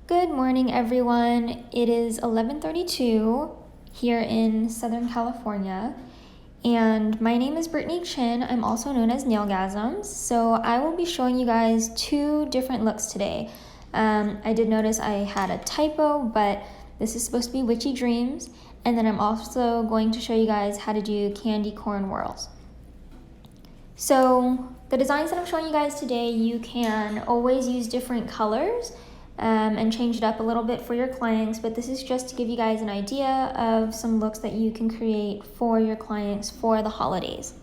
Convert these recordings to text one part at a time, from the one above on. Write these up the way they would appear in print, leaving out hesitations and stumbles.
Good morning, everyone. It is 11:32 here in Southern California, and my name is Brittany Chin. I'm also known as Nailgazms. So I will be showing you guys two different looks today. I did notice I had a typo, but this is supposed to be Witchy Dreams, and then I'm also going to show you guys how to do candy corn whirls. So the designs that I'm showing you guys today, you can always use different colors and change it up a little bit for your clients, but this is just to give you guys an idea of some looks that you can create for your clients for the holidays.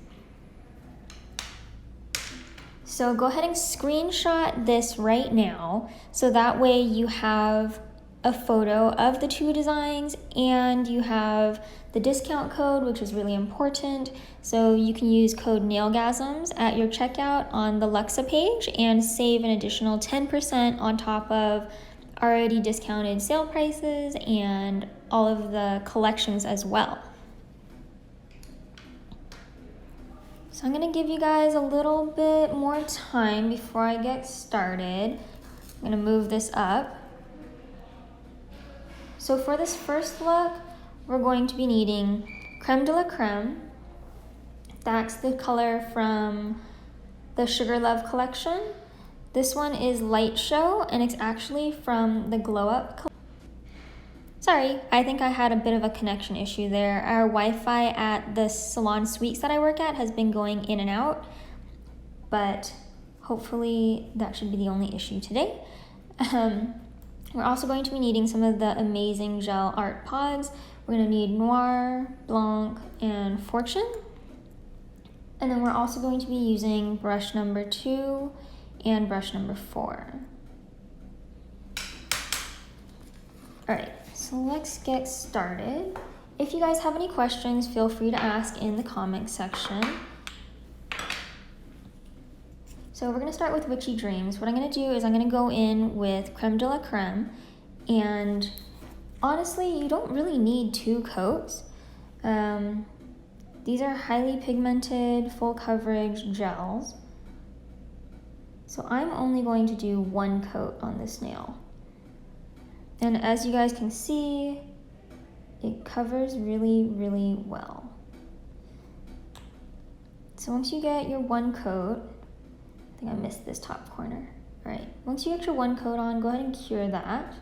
So go ahead and screenshot this right now, so that way you have a photo of the two designs and you have the discount code, which is really important. So you can use code Nailgazms at your checkout on the Luxa page and save an additional 10% on top of already discounted sale prices and all of the collections as well. So I'm gonna give you guys a little bit more time before I get started. I'm gonna move this up. So for this first look, we're going to be needing Creme de la Creme. That's the color from the Sugar Love collection. This one is Light Show, and it's actually from the Glow Up collection. Sorry, I think I had a bit of a connection issue there. Our Wi-Fi at the salon suites that I work at has been going in and out, but hopefully that should be the only issue today. We're also going to be needing some of the amazing gel art pods. We're going to need Noir, Blanc, and Fortune. And then we're also going to be using brush number 2 and brush number 4. Alright, so let's get started. If you guys have any questions, feel free to ask in the comment section. So we're going to start with Witchy Dreams. What I'm going to do is I'm going to go in with Creme de la Creme, and honestly, you don't really need 2 coats. These are highly pigmented, full coverage gels. So I'm only going to do 1 coat on this nail. And as you guys can see, it covers really, really well. So once you get your 1 coat, I think I missed this top corner. All right, once you get your 1 coat on, go ahead and cure that.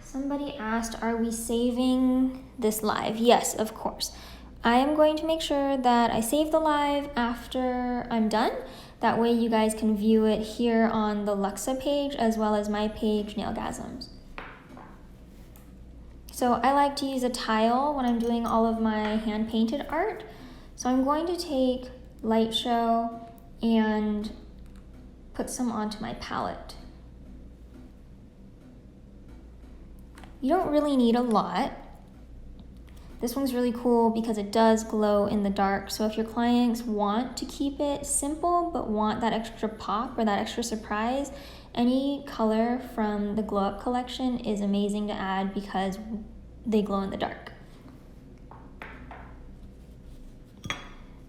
Somebody asked, are we saving this live? Yes, of course. I am going to make sure that I save the live after I'm done. That way you guys can view it here on the Luxa page as well as my page, Nailgazms. So I like to use a tile when I'm doing all of my hand-painted art. So I'm going to take Light Show and put some onto my palette. You don't really need a lot. This one's really cool because it does glow in the dark. So if your clients want to keep it simple but want that extra pop or that extra surprise, any color from the Glow Up collection is amazing to add because they glow in the dark.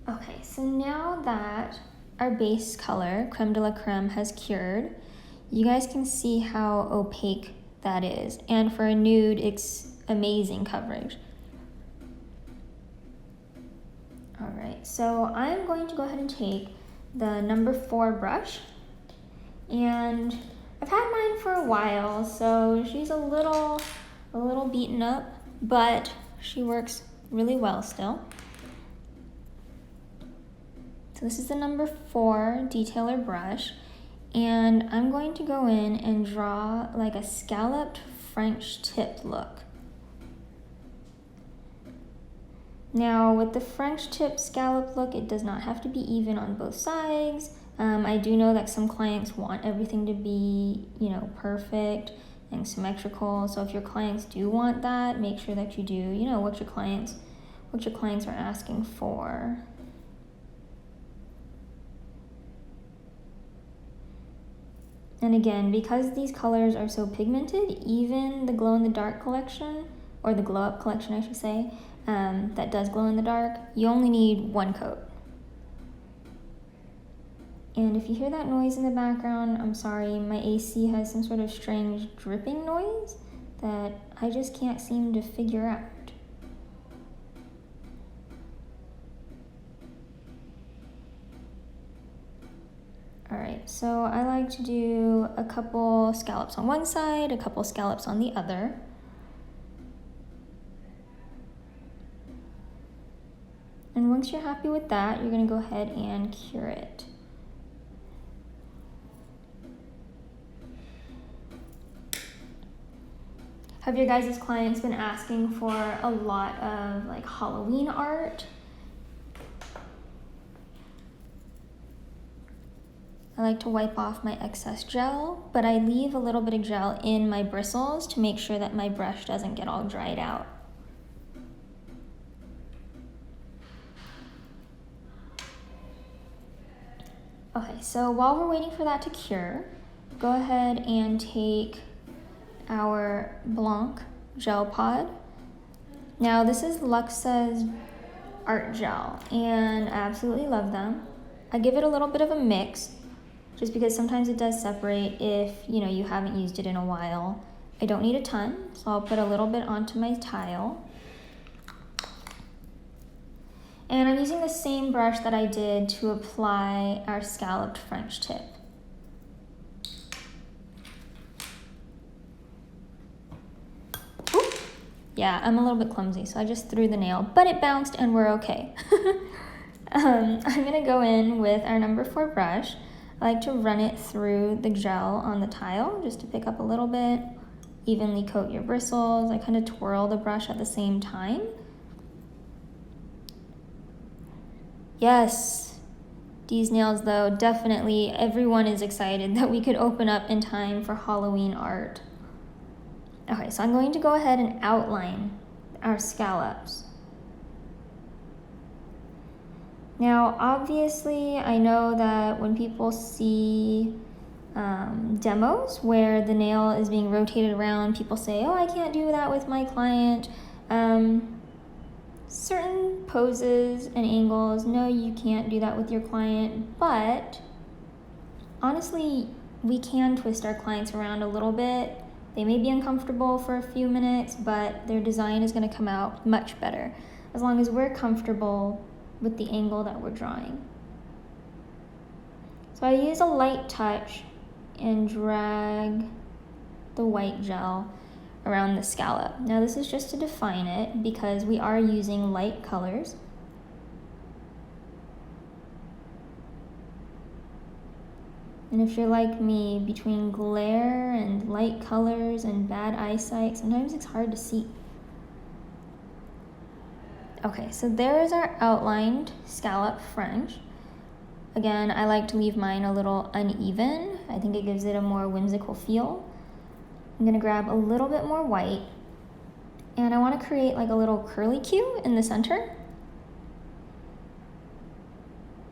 Okay, so now that our base color, Creme de la Creme, has cured, you guys can see how opaque that is. And for a nude, it's amazing coverage. All right, so I'm going to go ahead and take the number 4 brush, and I've had mine for a while, so she's a little beaten up, but she works really well still. So this is the number 4 detailer brush, and I'm going to go in and draw like a scalloped French tip look. Now with the French tip scallop look, it does not have to be even on both sides. I do know that some clients want everything to be, perfect and symmetrical. So if your clients do want that, make sure that you do, what your clients are asking for. And again, because these colors are so pigmented, even the glow in the dark collection, or the glow up collection I should say, that does glow in the dark, you only need 1 coat. And if you hear that noise in the background, I'm sorry, my AC has some sort of strange dripping noise that I just can't seem to figure out. All right, so I like to do a couple scallops on one side, a couple scallops on the other. And once you're happy with that, you're gonna go ahead and cure it. Have your guys' clients been asking for a lot of like Halloween art? I like to wipe off my excess gel, but I leave a little bit of gel in my bristles to make sure that my brush doesn't get all dried out. Okay, so while we're waiting for that to cure, go ahead and take our Blanc gel pod. Now this is Luxa's art gel, and I absolutely love them. I give it a little bit of a mix, just because sometimes it does separate if you haven't used it in a while. I don't need a ton, so I'll put a little bit onto my tile. And I'm using the same brush that I did to apply our scalloped French tip. Ooh. Yeah, I'm a little bit clumsy, so I just threw the nail, but it bounced and we're okay. I'm gonna go in with our number 4 brush. I like to run it through the gel on the tile just to pick up a little bit, evenly coat your bristles. I kind of twirl the brush at the same time. Yes, these nails though, definitely everyone is excited that we could open up in time for Halloween art. Okay, so I'm going to go ahead and outline our scallops. Now, obviously, I know that when people see demos where the nail is being rotated around, people say, oh, I can't do that with my client. Certain poses and angles, no, you can't do that with your client, but honestly, we can twist our clients around a little bit. They may be uncomfortable for a few minutes, but their design is going to come out much better as long as we're comfortable with the angle that we're drawing. So I use a light touch and drag the white gel around the scallop. Now this is just to define it because we are using light colors. And if you're like me, between glare and light colors and bad eyesight, sometimes it's hard to see. Okay, so there is our outlined scallop French. Again, I like to leave mine a little uneven. I think it gives it a more whimsical feel. I'm gonna grab a little bit more white, and I wanna create like a little curly Q in the center.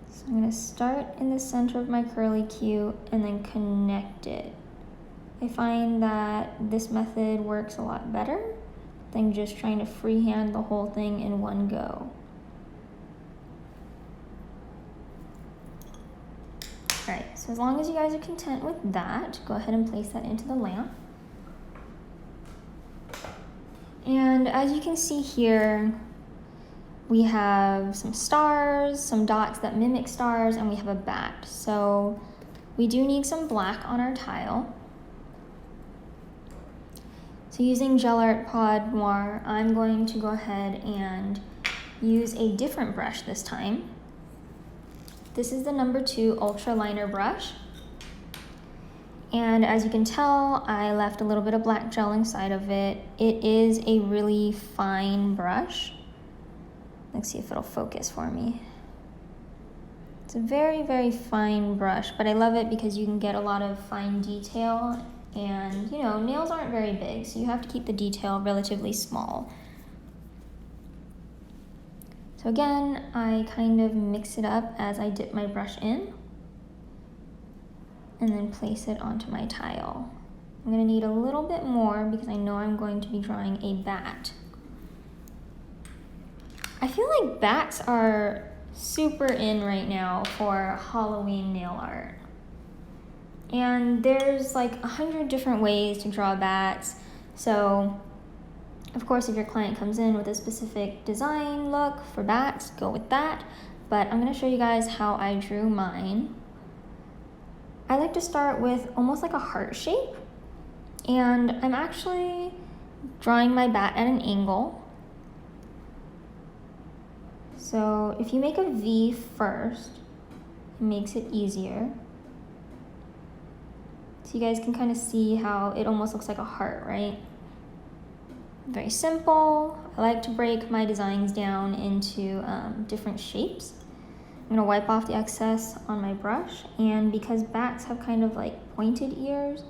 So I'm gonna start in the center of my curly Q and then connect it. I find that this method works a lot better than just trying to freehand the whole thing in one go. All right, so as long as you guys are content with that, go ahead and place that into the lamp. And as you can see here, we have some stars, some dots that mimic stars, and we have a bat. So we do need some black on our tile. So using Gel Art Pod Noir, I'm going to go ahead and use a different brush this time. This is the number 2 Ultra Liner brush. And as you can tell, I left a little bit of black gel inside of it. It is a really fine brush. Let's see if it'll focus for me. It's a very, very fine brush, but I love it because you can get a lot of fine detail, and nails aren't very big, so you have to keep the detail relatively small. So again, I kind of mix it up as I dip my brush in, and then place it onto my tile. I'm gonna need a little bit more because I know I'm going to be drawing a bat. I feel like bats are super in right now for Halloween nail art. And there's like 100 different ways to draw bats. So of course, if your client comes in with a specific design look for bats, go with that. But I'm gonna show you guys how I drew mine. I like to start with almost like a heart shape. And I'm actually drawing my bat at an angle. So if you make a V first, it makes it easier. So you guys can kind of see how it almost looks like a heart, right? Very simple. I like to break my designs down into different shapes. I'm gonna wipe off the excess on my brush, and because bats have kind of like pointed ears,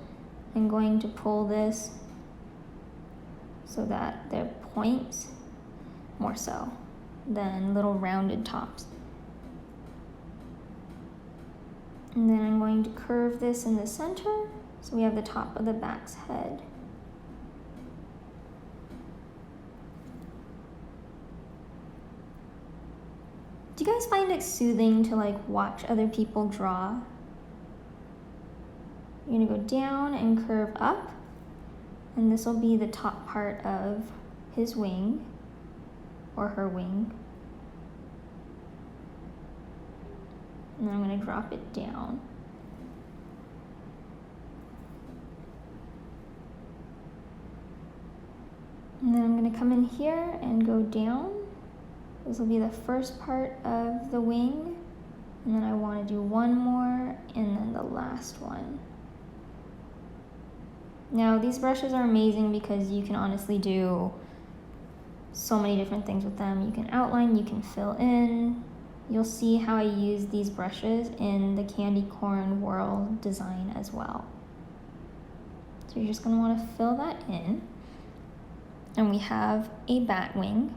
I'm going to pull this so that they're points more so than little rounded tops. And then I'm going to curve this in the center so we have the top of the bat's head. Do you guys find it soothing to like watch other people draw? You're gonna go down and curve up, and this will be the top part of his wing or her wing. And then I'm gonna drop it down. And then I'm gonna come in here and go down. This will be the first part of the wing, and then I want to do one more and then the last one. Now these brushes are amazing because you can honestly do so many different things with them. You can outline, you can fill in. You'll see how I use these brushes in the candy corn world design as well. So you're just going to want to fill that in. And we have a bat wing.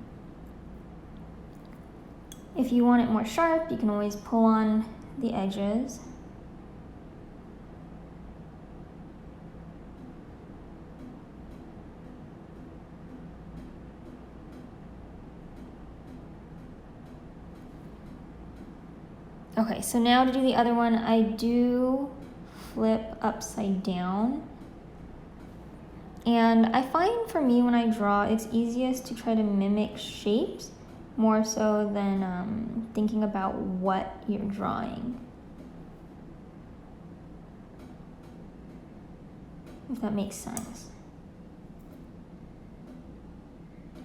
If you want it more sharp, you can always pull on the edges. Okay, so now to do the other one, I do flip upside down. And I find for me when I draw, it's easiest to try to mimic shapes more so than thinking about what you're drawing. If that makes sense.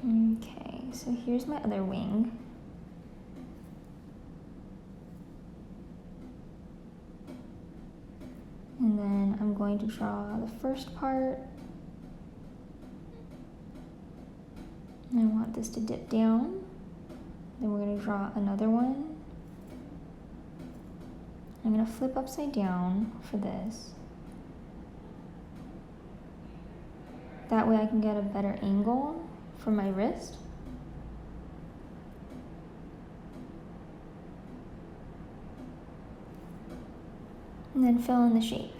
Okay, so here's my other wing. And then I'm going to draw the first part. And I want this to dip down. Then we're going to draw another one. I'm going to flip upside down for this. That way I can get a better angle for my wrist. And then fill in the shape.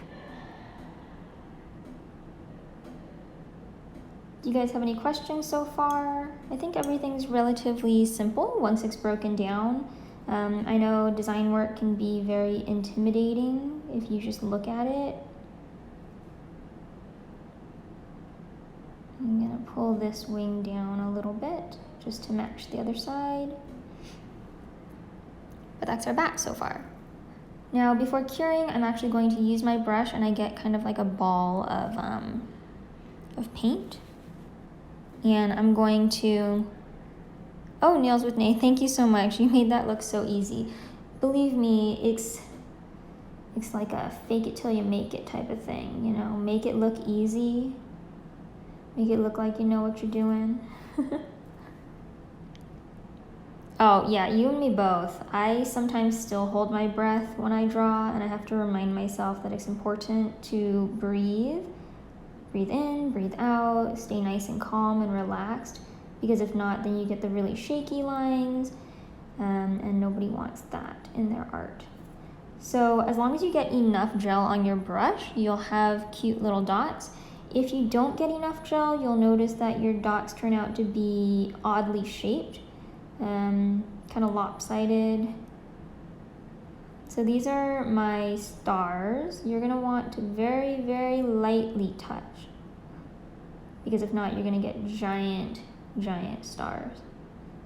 Do you guys have any questions so far? I think everything's relatively simple once it's broken down. I know design work can be very intimidating if you just look at it. I'm gonna pull this wing down a little bit just to match the other side. But that's our bat so far. Now before curing, I'm actually going to use my brush and I get kind of like a ball of paint. And I'm going to, oh, Nails with Nay, thank you so much. You made that look so easy. Believe me, it's like a fake it till you make it type of thing, you know, make it look easy. Make it look like you know what you're doing. Oh yeah, you and me both. I sometimes still hold my breath when I draw, and I have to remind myself that it's important to breathe. Breathe in, breathe out, stay nice and calm and relaxed, because if not, then you get the really shaky lines, and nobody wants that in their art. So as long as you get enough gel on your brush, you'll have cute little dots. If you don't get enough gel, you'll notice that your dots turn out to be oddly shaped, kind of lopsided. So these are my stars. You're gonna want to very, very lightly touch, because if not, you're gonna get giant, giant stars.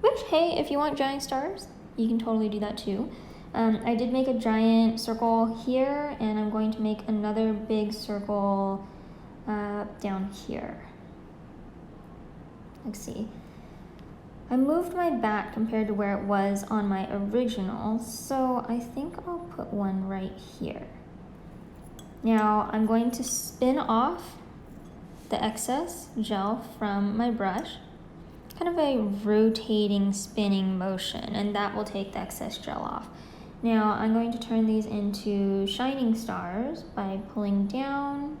Which, hey, if you want giant stars, you can totally do that too. I did make a giant circle here, and I'm going to make another big circle down here. Let's see. I moved my bat compared to where it was on my original, so I think I'll put one right here. Now I'm going to spin off the excess gel from my brush, kind of a rotating spinning motion, and that will take the excess gel off. Now I'm going to turn these into shining stars by pulling down,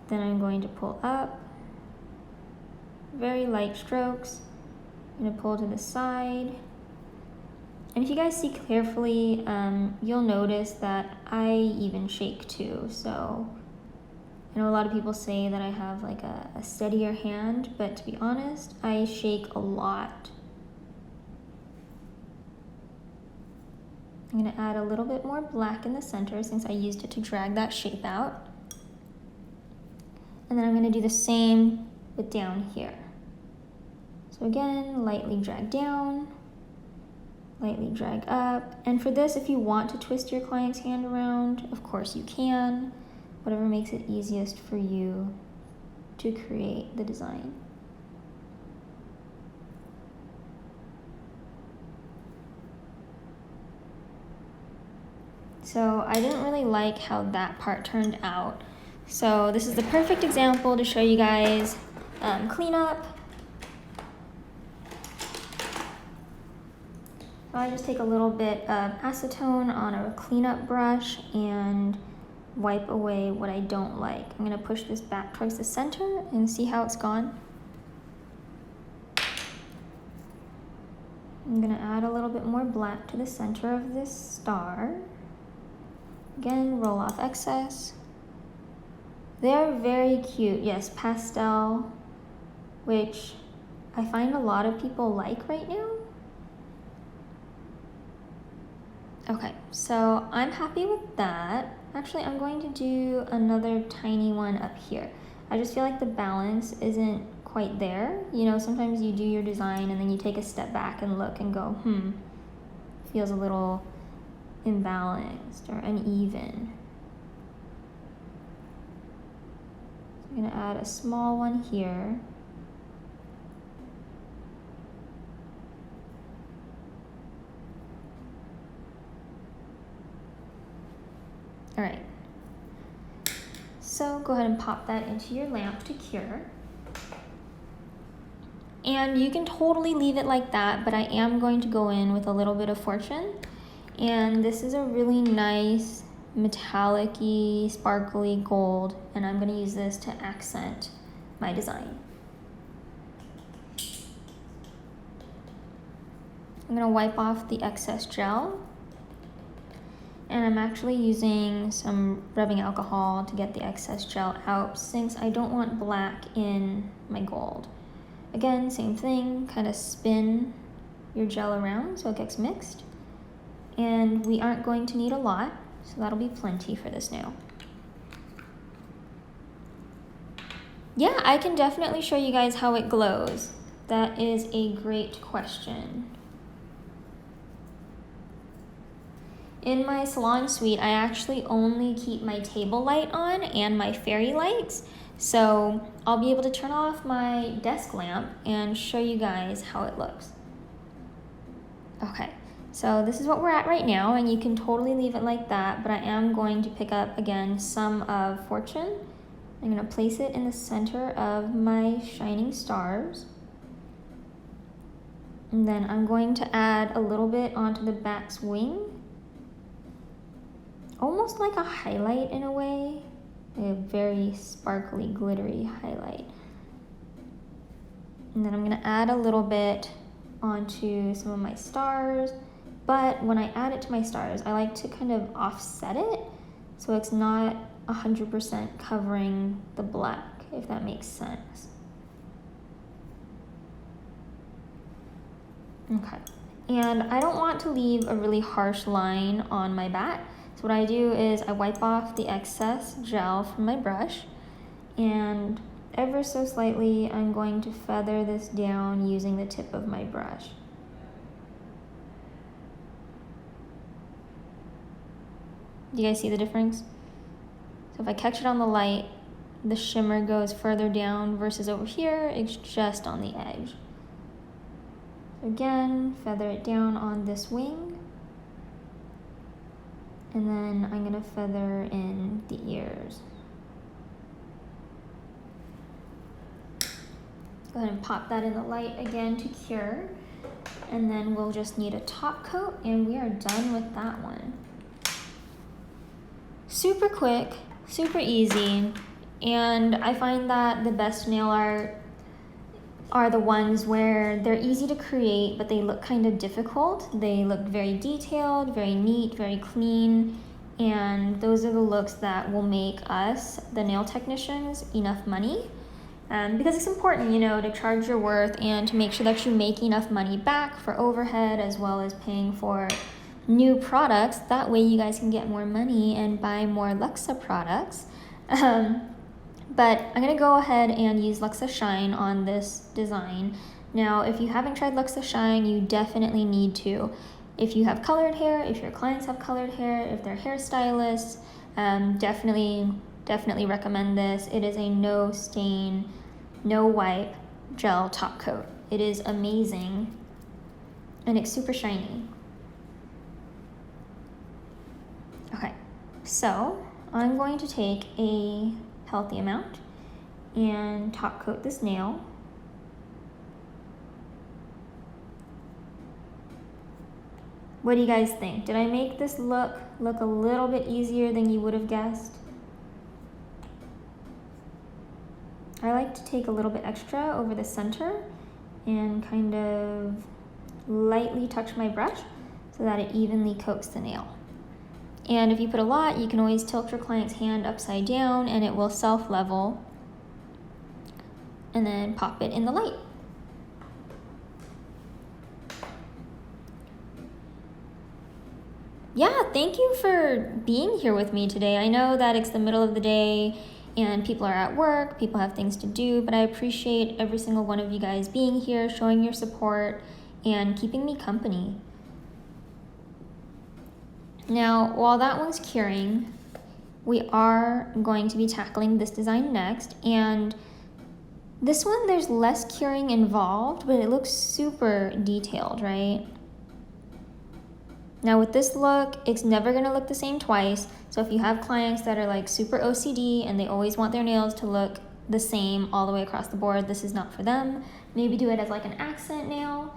then I'm going to pull up. Very light strokes. I'm gonna pull to the side. And if you guys see carefully, you'll notice that I even shake too. So I know a lot of people say that I have like a steadier hand, but to be honest, I shake a lot. I'm gonna add a little bit more black in the center since I used it to drag that shape out. And then I'm gonna do the same with down here. So again, lightly drag down, lightly drag up. And for this, if you want to twist your client's hand around, of course you can. Whatever makes it easiest for you to create the design. So I didn't really like how that part turned out. So this is the perfect example to show you guys cleanup. I just take a little bit of acetone on a cleanup brush and wipe away what I don't like. I'm gonna push this back towards the center and see how it's gone. I'm gonna add a little bit more black to the center of this star. Again, roll off excess. They're very cute. Yes, pastel, which I find a lot of people like right now. Okay, so I'm happy with that. Actually, I'm going to do another tiny one up here. I just feel like the balance isn't quite there. You know, sometimes you do your design and then you take a step back and look and go, feels a little imbalanced or uneven. So I'm gonna add a small one here. All right, so go ahead and pop that into your lamp to cure. And you can totally leave it like that, but I am going to go in with a little bit of Fortune. And this is a really nice metallic-y, sparkly gold, and I'm gonna use this to accent my design. I'm gonna wipe off the excess gel. And I'm actually using some rubbing alcohol to get the excess gel out since I don't want black in my gold. Again, same thing, kind of spin your gel around so it gets mixed. And we aren't going to need a lot, so that'll be plenty for this nail. Yeah, I can definitely show you guys how it glows. That is a great question. In my salon suite, I actually only keep my table light on and my fairy lights. So I'll be able to turn off my desk lamp and show you guys how it looks. Okay, so this is what we're at right now, and you can totally leave it like that, but I am going to pick up again some of Fortune. I'm gonna place it in the center of my shining stars. And then I'm going to add a little bit onto the bat's wing. Almost like a highlight in a way, a very sparkly, glittery highlight. And then I'm gonna add a little bit onto some of my stars, but when I add it to my stars, I like to kind of offset it so it's not 100% covering the black, if that makes sense. Okay, and I don't want to leave a really harsh line on my bat. So what I do is I wipe off the excess gel from my brush, and ever so slightly I'm going to feather this down using the tip of my brush. Do you guys see the difference? So if I catch it on the light, the shimmer goes further down versus over here, it's just on the edge. Again, feather it down on this wing. And then I'm gonna feather in the ears. Go ahead and pop that in the light again to cure. And then we'll just need a top coat and we are done with that one. Super quick, super easy. And I find that the best nail art are the ones where they're easy to create, but they look kind of difficult. They look very detailed, very neat, very clean, and those are the looks that will make us, the nail technicians, enough money. Because it's important, you know, to charge your worth and to make sure that you make enough money back for overhead as well as paying for new products. That way you guys can get more money and buy more Luxa products. But I'm gonna go ahead and use Luxa Shine on this design. Now, if you haven't tried Luxa Shine, you definitely need to. If you have colored hair, if your clients have colored hair, if they're hairstylists, definitely recommend this. It is a no stain, no wipe gel top coat. It is amazing and it's super shiny. Okay, so I'm going to take a healthy amount and top coat this nail. What do you guys think? Did I make this look a little bit easier than you would have guessed? I like to take a little bit extra over the center and kind of lightly touch my brush so that it evenly coats the nail. And if you put a lot, you can always tilt your client's hand upside down and it will self-level, and then pop it in the light. Yeah, thank you for being here with me today. I know that it's the middle of the day and people are at work, people have things to do, but I appreciate every single one of you guys being here, showing your support, and keeping me company. Now, while that one's curing, we are going to be tackling this design next, and this one, there's less curing involved, but it looks super detailed, right? Now with this look, it's never gonna look the same twice, so if you have clients that are like super OCD and they always want their nails to look the same all the way across the board, this is not for them. Maybe do it as like an accent nail,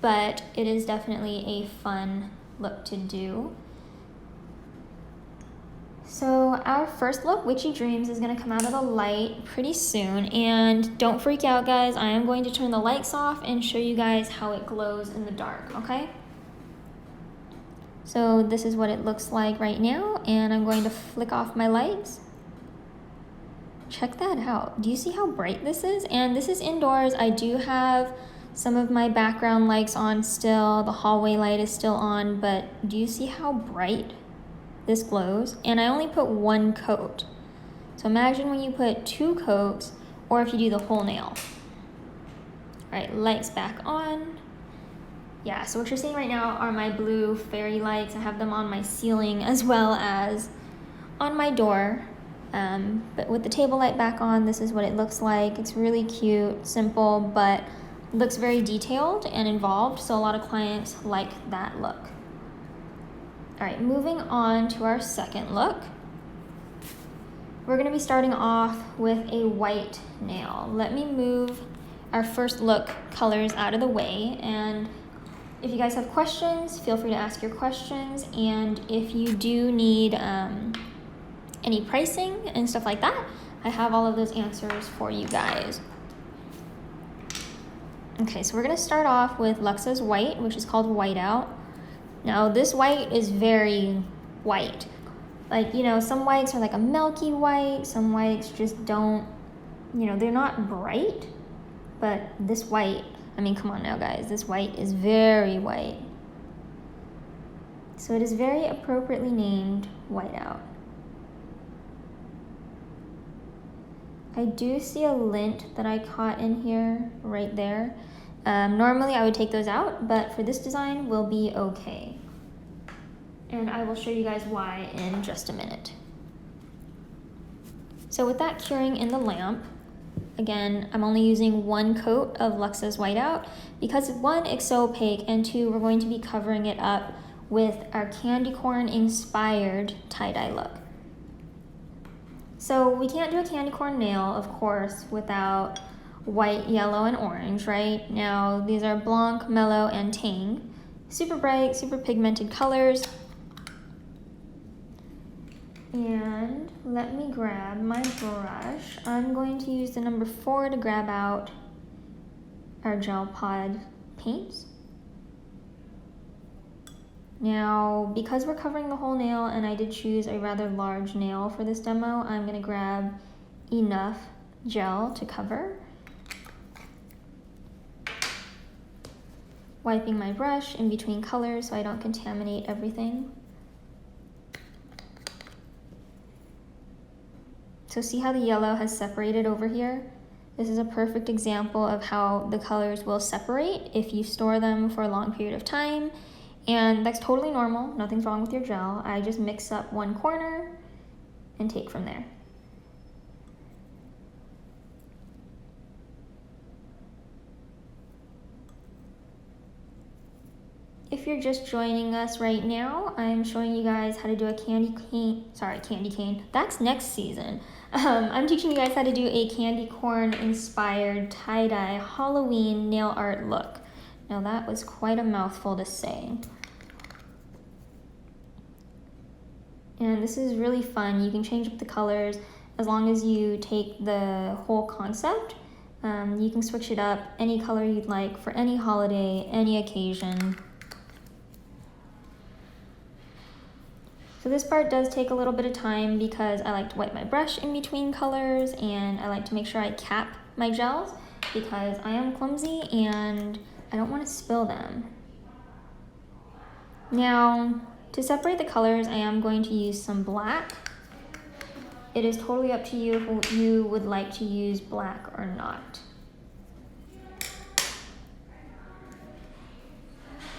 but it is definitely a fun look to do. So our first look, Witchy Dreams, is gonna come out of the light pretty soon, and don't freak out guys, I am going to turn the lights off and show you guys how it glows in the dark, okay? So this is what it looks like right now, and I'm going to flick off my lights. Check that out. Do you see how bright this is? And this is indoors. I do have some of my background lights on still. The hallway light is still on, but do you see how bright this glows? And I only put one coat. So imagine when you put 2 coats, or if you do the whole nail. All right, lights back on. Yeah, so what you're seeing right now are my blue fairy lights. I have them on my ceiling as well as on my door. But with the table light back on, this is what it looks like. It's really cute, simple, but looks very detailed and involved, so a lot of clients like that look. All right, moving on to our second look. We're gonna be starting off with a white nail. Let me move our first look colors out of the way, and if you guys have questions, feel free to ask your questions, and if you do need any pricing and stuff like that, I have all of those answers for you guys. Okay, so we're gonna start off with Luxa's white, which is called Whiteout. Now this white is very white. Like, you know, some whites are like a milky white, some whites just don't, you know, they're not bright, but this white I mean, come on now, guys. This white is very white. So it is very appropriately named whiteout. I do see a lint that I caught in here, right there. Normally I would take those out, but for this design, we'll be okay. And I will show you guys why in just a minute. So with that curing in the lamp, again, I'm only using 1 coat of Luxa's whiteout because 1, it's so opaque, and 2, we're going to be covering it up with our candy corn inspired tie-dye look. So we can't do a candy corn nail, of course, without white, yellow, and orange, right? Now, these are Blanc, Mellow, and Tang. Super bright, super pigmented colors. And let me grab my brush. I'm going to use the number 4 to grab out our gel pod paints. Now, because we're covering the whole nail and I did choose a rather large nail for this demo, I'm gonna grab enough gel to cover. Wiping my brush in between colors so I don't contaminate everything. So see how the yellow has separated over here? This is a perfect example of how the colors will separate if you store them for a long period of time. And that's totally normal, nothing's wrong with your gel. I just mix up one corner and take from there. If you're just joining us right now, I'm showing you guys how to do a candy cane, that's next season. I'm teaching you guys how to do a candy corn inspired tie-dye Halloween nail art look. Now that was quite a mouthful to say. And this is really fun. You can change up the colors as long as you take the whole concept. You can switch it up any color you'd like for any holiday, any occasion. So this part does take a little bit of time because I like to wipe my brush in between colors, and I like to make sure I cap my gels because I am clumsy and I don't want to spill them. Now, to separate the colors, I am going to use some black. It is totally up to you if you would like to use black or not.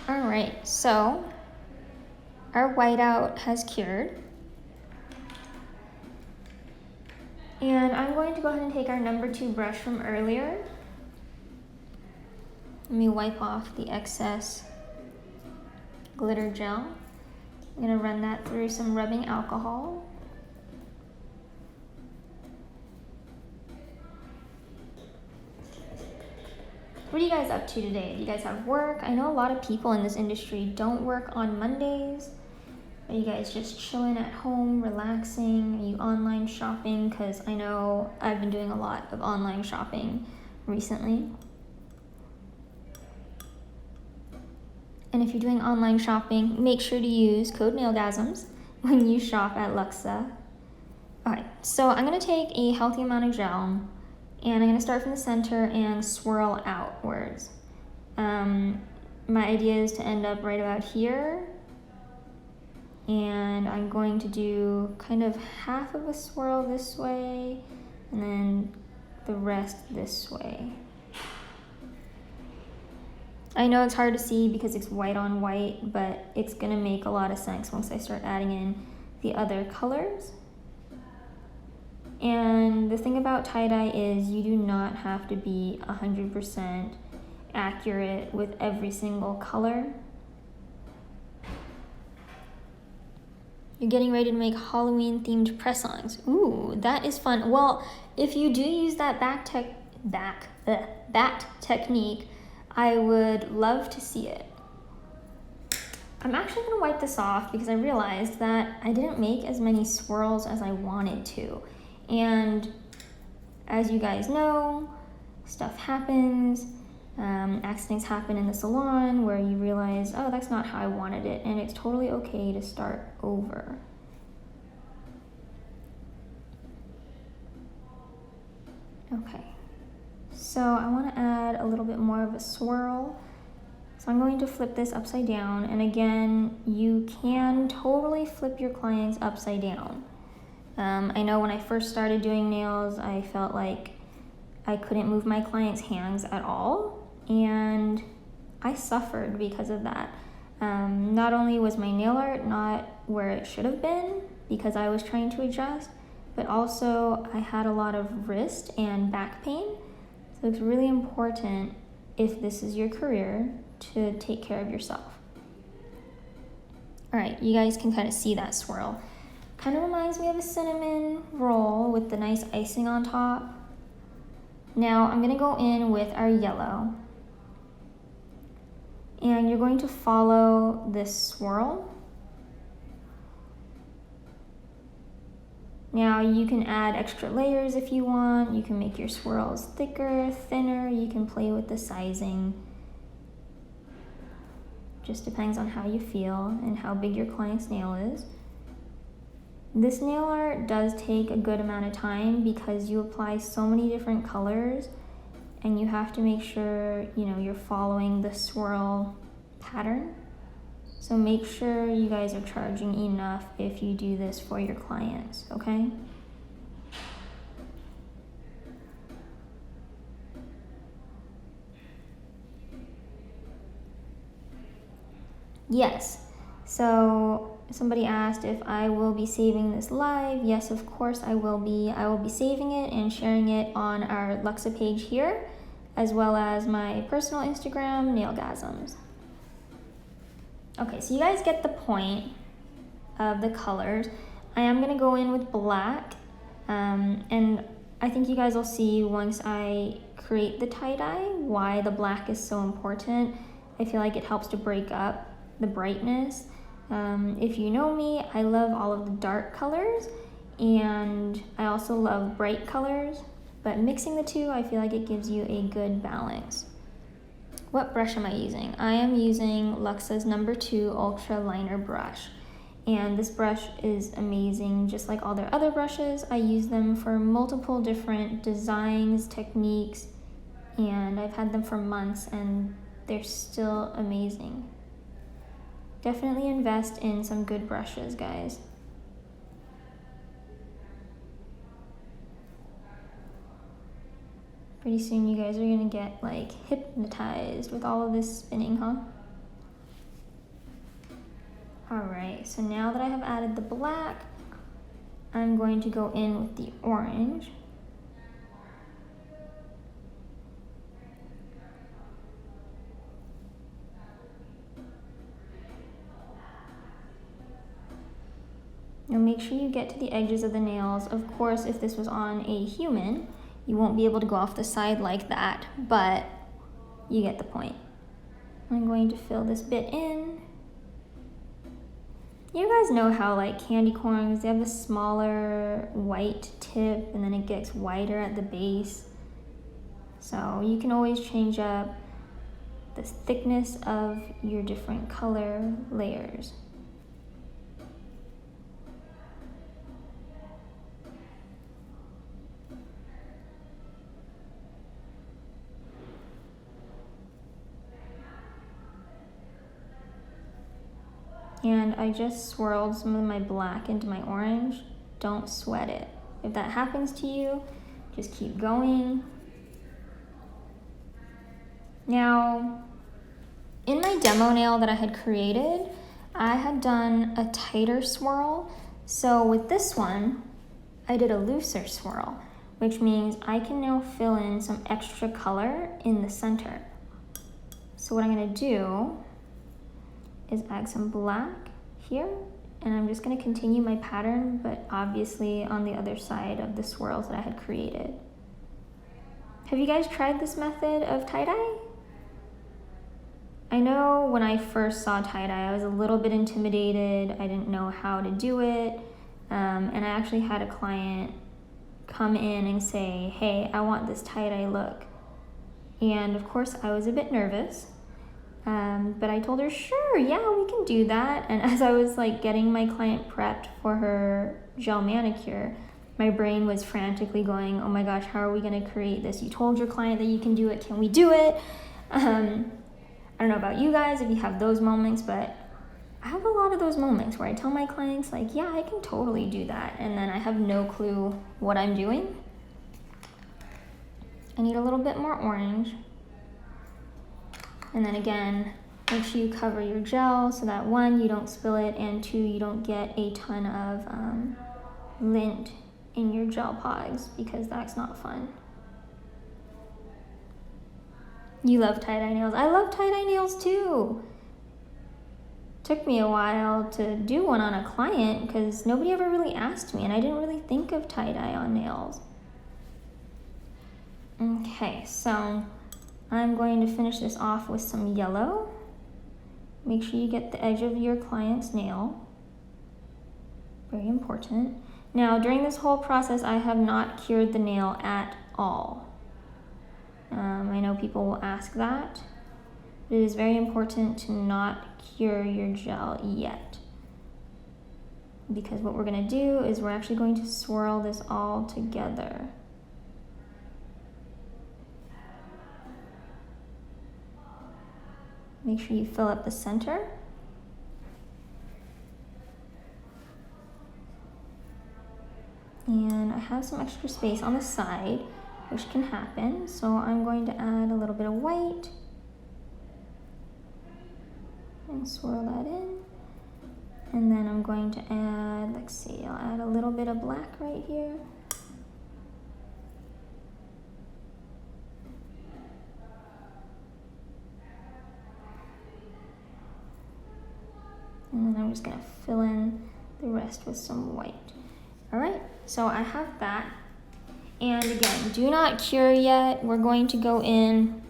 All right, so our whiteout has cured. And I'm going to go ahead and take our number 2 brush from earlier. Let me wipe off the excess glitter gel. I'm gonna run that through some rubbing alcohol. What are you guys up to today? Do you guys have work? I know a lot of people in this industry don't work on Mondays. Are you guys just chilling at home, relaxing? Are you online shopping? Because I know I've been doing a lot of online shopping recently. And if you're doing online shopping, make sure to use code Nailgazms when you shop at Luxa. Alright, so I'm going to take a healthy amount of gel, and I'm going to start from the center and swirl outwards. My idea is to end up right about here, and I'm going to do kind of half of a swirl this way, and then the rest this way. I know it's hard to see because it's white on white, but it's gonna make a lot of sense once I start adding in the other colors. And the thing about tie-dye is you do not have to be 100% accurate with every single color. You're getting ready to make Halloween themed press-ons. Ooh, that is fun. Well, if you do use that bat technique, I would love to see it. I'm actually gonna wipe this off because I realized that I didn't make as many swirls as I wanted to. And as you guys know, stuff happens, accidents happen in the salon where you realize, oh, that's not how I wanted it, and it's totally okay to start over. Okay, So I want to add a little bit more of a swirl. So I'm going to flip this upside down, and again, you can totally flip your clients upside down. I know when I first started doing nails, I felt like I couldn't move my clients' hands at all, and I suffered because of that. Not only was my nail art not where it should have been because I was trying to adjust, but also I had a lot of wrist and back pain. So it's really important, if this is your career, to take care of yourself. All right, you guys can kind of see that swirl. Kind of reminds me of a cinnamon roll with the nice icing on top. Now I'm gonna go in with our yellow. And you're going to follow this swirl. Now you can add extra layers if you want. You can make your swirls thicker, thinner. You can play with the sizing. Just depends on how you feel and how big your client's nail is. This nail art does take a good amount of time because you apply so many different colors, and you have to make sure, you're following the swirl pattern. So make sure you guys are charging enough if you do this for your clients, okay? Yes, so somebody asked if I will be saving this live. Yes, of course I will be. I will be saving it and sharing it on our Luxa page here, as well as my personal Instagram, Nailgazms. Okay, so you guys get the point of the colors. I am gonna go in with black, and I think you guys will see once I create the tie-dye why the black is so important. I feel like it helps to break up the brightness. If you know me, I love all of the dark colors, and I also love bright colors, but mixing the two, I feel like it gives you a good balance. What brush am I using? I am using Luxa's number 2 Ultra Liner brush. And this brush is amazing. Just like all their other brushes, I use them for multiple different designs, techniques, and I've had them for months and they're still amazing. Definitely invest in some good brushes, guys. Pretty soon you guys are gonna get like hypnotized with all of this spinning, huh? All right, so now that I have added the black, I'm going to go in with the orange. Now make sure you get to the edges of the nails. Of course, if this was on a human, you won't be able to go off the side like that, but you get the point. I'm going to fill this bit in. You guys know how like candy corns, they have a smaller white tip and then it gets whiter at the base. So you can always change up the thickness of your different color layers. And I just swirled some of my black into my orange. Don't sweat it. If that happens to you, just keep going. Now, in my demo nail that I had created, I had done a tighter swirl. So with this one, I did a looser swirl, which means I can now fill in some extra color in the center. So what I'm gonna do is add some black here, and I'm just going to continue my pattern, but obviously on the other side of the swirls that I had created. Have you guys tried this method of tie-dye? I know when I first saw tie-dye, I was a little bit intimidated. I didn't know how to do it, and I actually had a client come in and say, hey, I want this tie-dye look. And of course I was a bit nervous. But I told her, sure, yeah, we can do that. And as I was like getting my client prepped for her gel manicure, my brain was frantically going, oh my gosh, how are we gonna create this? You told your client that you can do it, can we do it? I don't know about you guys if you have those moments, but I have a lot of those moments where I tell my clients like, yeah, I can totally do that. And then I have no clue what I'm doing. I need a little bit more orange. And then again, make sure you cover your gel so that 1, you don't spill it, and 2, you don't get a ton of lint in your gel pods, because that's not fun. You love tie-dye nails. I love tie-dye nails too. Took me a while to do one on a client because nobody ever really asked me, and I didn't really think of tie-dye on nails. Okay, so I'm going to finish this off with some yellow. Make sure you get the edge of your client's nail. Very important. Now, during this whole process, I have not cured the nail at all. I know people will ask that. It is very important to not cure your gel yet, because what we're going to do is we're actually going to swirl this all together. Make sure you fill up the center. And I have some extra space on the side, which can happen, so I'm going to add a little bit of white and swirl that in. And then I'm going to add, let's see, I'll add a little bit of black right here. And then I'm just gonna fill in the rest with some white. All right, so I have that. And again, do not cure yet. We're going to go in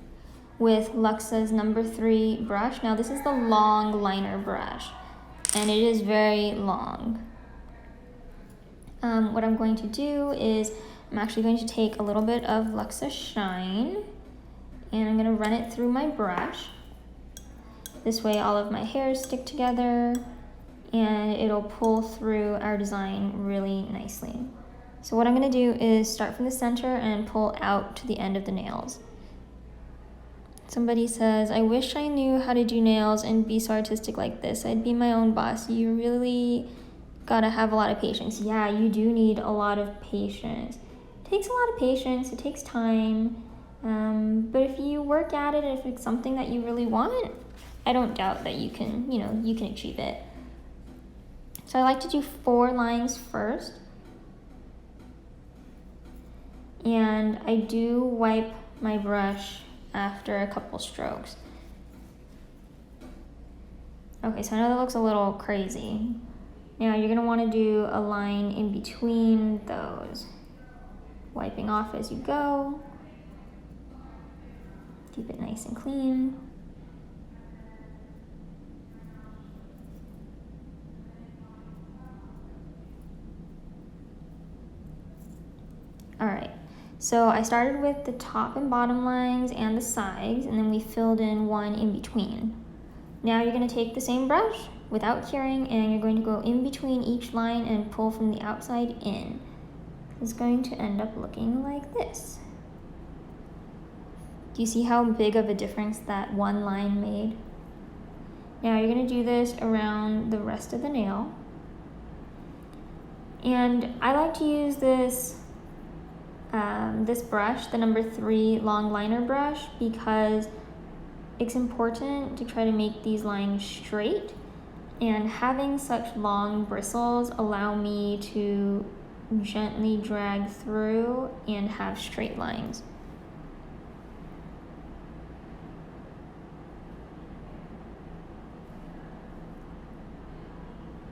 with Luxa's number 3 brush. Now this is the long liner brush, and it is very long. What I'm going to do is I'm actually going to take a little bit of Luxa Shine, and I'm gonna run it through my brush. This way all of my hairs stick together and it'll pull through our design really nicely. So what I'm gonna do is start from the center and pull out to the end of the nails. Somebody says, I wish I knew how to do nails and be so artistic like this. I'd be my own boss. You really gotta have a lot of patience. Yeah, you do need a lot of patience. It takes a lot of patience, it takes time, but if you work at it, if it's something that you really want, I don't doubt that you can, you can achieve it. So I like to do 4 lines first. And I do wipe my brush after a couple strokes. Okay, so I know that looks a little crazy. Now you're gonna wanna do a line in between those. Wiping off as you go. Keep it nice and clean. All right, so I started with the top and bottom lines and the sides, and then we filled in one in between. Now you're gonna take the same brush without curing, and you're going to go in between each line and pull from the outside in. It's going to end up looking like this. Do you see how big of a difference that one line made? Now you're gonna do this around the rest of the nail. And I like to use this brush, the number 3 long liner brush, because it's important to try to make these lines straight, and having such long bristles allow me to gently drag through and have straight lines.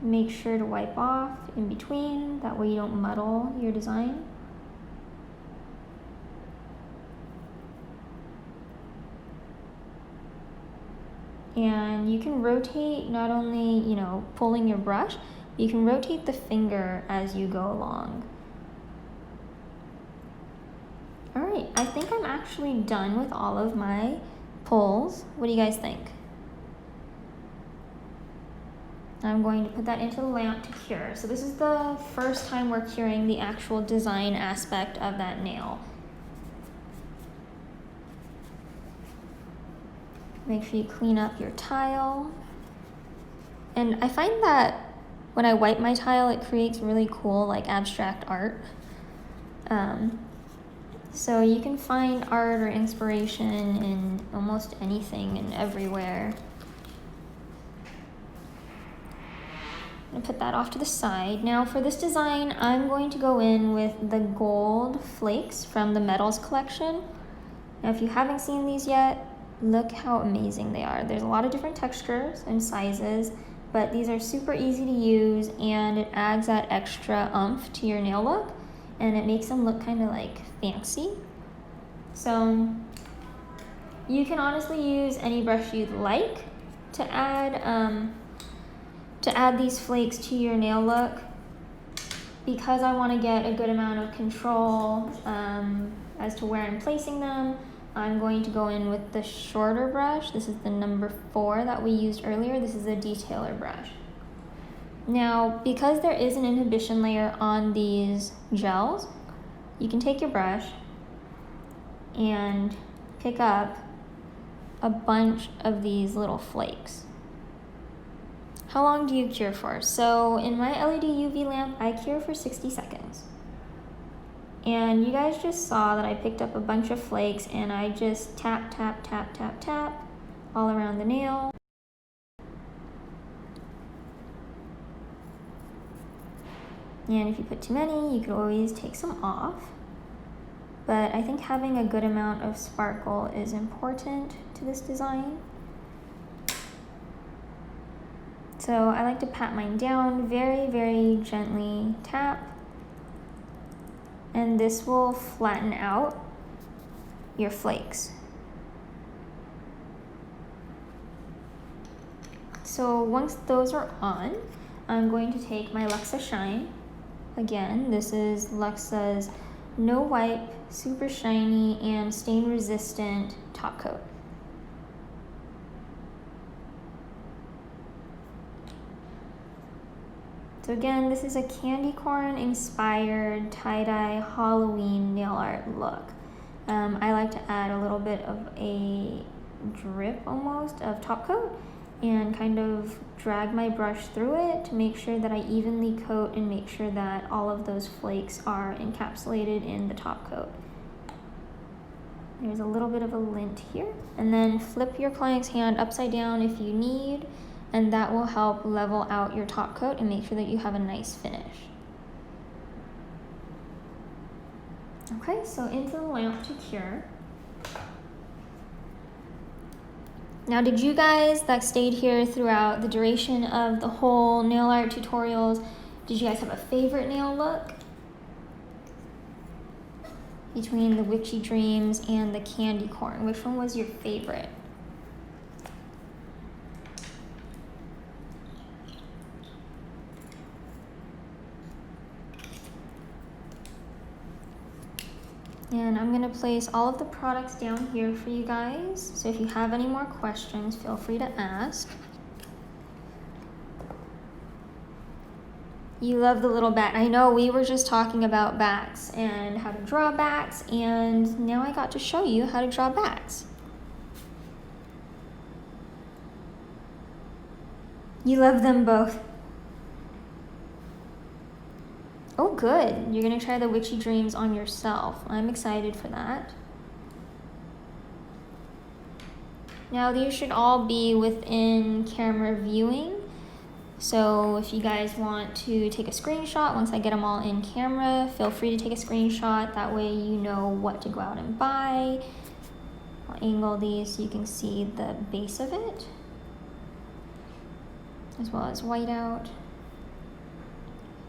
Make sure to wipe off in between, that way you don't muddle your design. And you can rotate, not only, pulling your brush, you can rotate the finger as you go along. All right, I think I'm actually done with all of my pulls. What do you guys think? I'm going to put that into the lamp to cure. So this is the first time we're curing the actual design aspect of that nail. Make sure you clean up your tile. And I find that when I wipe my tile, it creates really cool, like, abstract art. So you can find art or inspiration in almost anything and everywhere. I'm gonna put that off to the side. Now for this design, I'm going to go in with the gold flakes from the Metals collection. Now if you haven't seen these yet, look how amazing they are. There's a lot of different textures and sizes, but these are super easy to use, and it adds that extra oomph to your nail look, and it makes them look kind of like fancy. So you can honestly use any brush you'd like to add these flakes to your nail look. Because I want to get a good amount of control as to where I'm placing them, I'm going to go in with the shorter brush. This is the number 4 that we used earlier. This is a detailer brush. Now, because there is an inhibition layer on these gels, you can take your brush and pick up a bunch of these little flakes. How long do you cure for? So in my LED UV lamp, I cure for 60 seconds. And you guys just saw that I picked up a bunch of flakes and I just tap, tap, tap, tap, tap all around the nail. And if you put too many, you could always take some off. But I think having a good amount of sparkle is important to this design. So I like to pat mine down very, very gently, tap. And this will flatten out your flakes. So once those are on, I'm going to take my Luxa Shine. Again, this is Luxa's No Wipe, Super Shiny, and Stain Resistant Top Coat. So again, this is a candy corn inspired tie-dye Halloween nail art look. I like to add a little bit of a drip almost of top coat and kind of drag my brush through it to make sure that I evenly coat and make sure that all of those flakes are encapsulated in the top coat. There's a little bit of a lint here. And then flip your client's hand upside down if you need, and that will help level out your top coat and make sure that you have a nice finish. Okay, so into the lamp to cure. Now, did you guys that stayed here throughout the duration of the whole nail art tutorials, did you guys have a favorite nail look? Between the Witchy Dreams and the Candy Corn, which one was your favorite? And I'm gonna place all of the products down here for you guys. So if you have any more questions, feel free to ask. You love the little bat. I know we were just talking about bats and how to draw bats, and now I got to show you how to draw bats. You love them both. Oh, good. You're gonna try the Witchy Dreams on yourself. I'm excited for that. Now, these should all be within camera viewing. So if you guys want to take a screenshot, once I get them all in camera, feel free to take a screenshot. That way you know what to go out and buy. I'll angle these so you can see the base of it, as well as whiteout.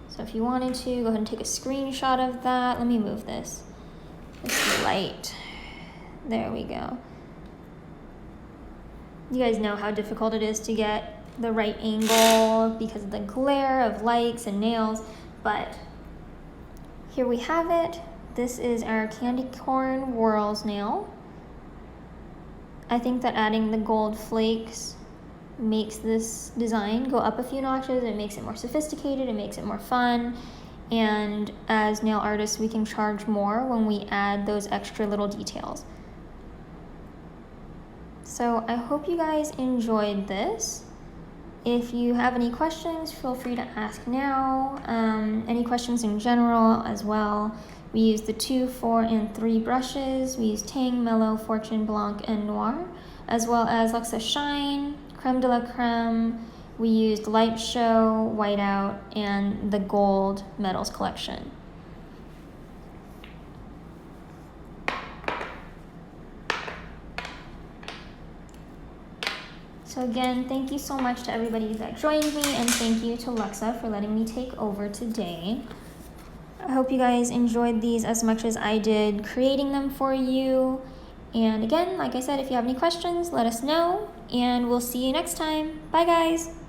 So if you wanted to, go ahead and take a screenshot of that. Let me move this light. There we go. You guys know how difficult it is to get the right angle because of the glare of lights and nails, but here we have it. This is our Candy Corn Whirls nail. I think that adding the gold flakes makes this design go up a few notches. It makes it more sophisticated, it makes it more fun, and as nail artists we can charge more when we add those extra little details. So I hope you guys enjoyed this. If you have any questions, feel free to ask now. Any questions in general as well. We use the 2, 4, and 3 brushes. We use Tang, Mellow, Fortune, Blanc, and Noir, as well as Luxa Shine, Creme de la Creme. We used Light Show, Whiteout, and the Gold Metals collection. So again, thank you so much to everybody that joined me, and thank you to Luxa for letting me take over today. I hope you guys enjoyed these as much as I did creating them for you. And again, like I said, if you have any questions, let us know, and we'll see you next time. Bye guys!